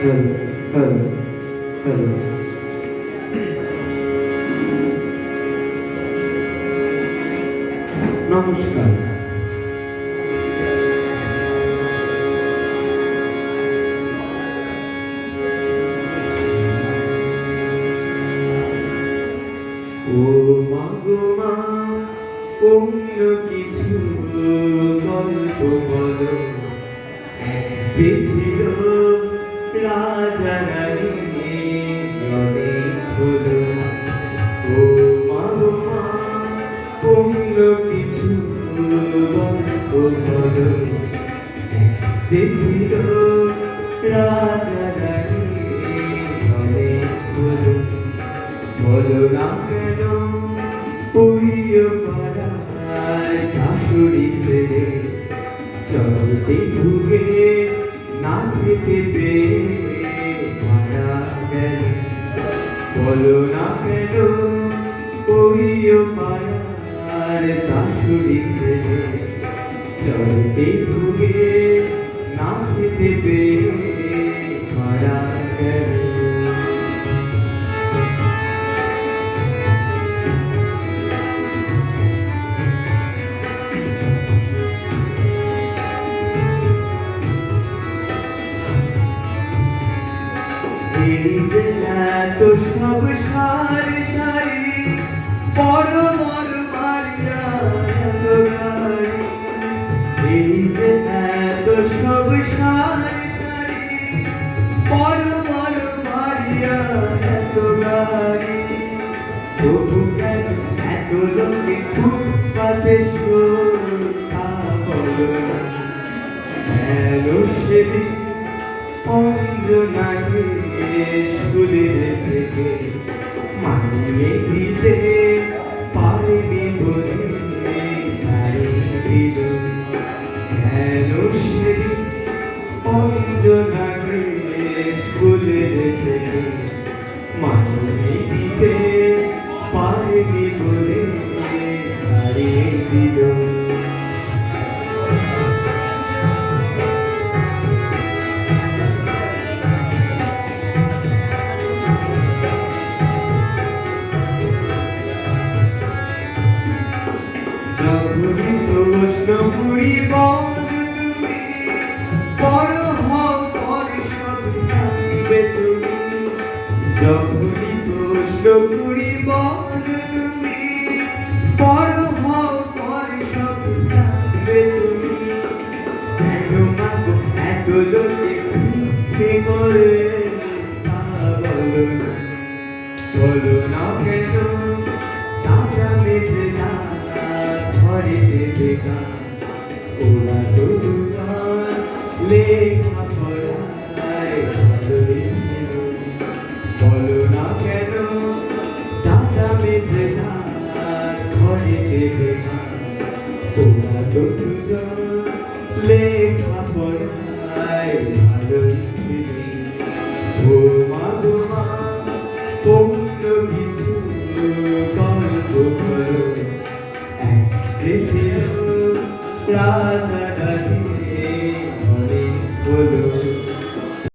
Hello hello hello. নমস্কার। ও মা গো মা, অন্য কিছু গল্প বলো। যে ছিল রাজা রানী অনেক হলো। ও মা গো মা, অন্য কিছু গল্প বলো। যে ছিল রাজা রানী অনেক হলো। বলো না কেন ওই পাড়ায় শাশুড়ি ছেলে চলতে ভুগে না খেতে পেয়ে মারা গেল। বলো না কেন ওই পাড়ার শাশুড়ি ছেলে চলতে ভুগে না খেতে পেয়ে মারা গেল। এই যে এত সব সারি সারি বড় বড় বাড়িয়া এত গাড়ি। এই যে এত সব সারি সারি বড় বড় বাড়িয়া এত গাড়ি। তবু কেন এত লোকে ফুটপাতে শোতা বলো না কেন সেদিন অঞ্জনাকে স্কুলের থেকে মানিয়ে দিতে পারেনি বলে হারিয়ে দিল। কেন সেদিন অঞ্জনাকে স্কুলের থেকে মানিয়ে দিতে পারেনি বলে হারিয়ে দিল। যখনই প্রশ্ন করি বন্ধু তুমি বড় হও পরে সব জানবে তুমি। যখনই প্রশ্ন করি বন্ধু তুমি বড় হও পরে সব জানবে তুমি। কেন মাগো এত লোকে ভিক্ষে করে তা বলো না। বলো না কেন টাকা মেজে না ঘরে বেকা। ওরা তো দুজন লেখাপড়ায় ভালোই ছিল। বলো না কেন টাকা মেজে না ঘরে বেকা। ওরা তো দুজন লেখাপড়ায় ভালোই ছিল। ও মা গো মা, অন্য কিছু গল্প বলো। এক ছিল রাজা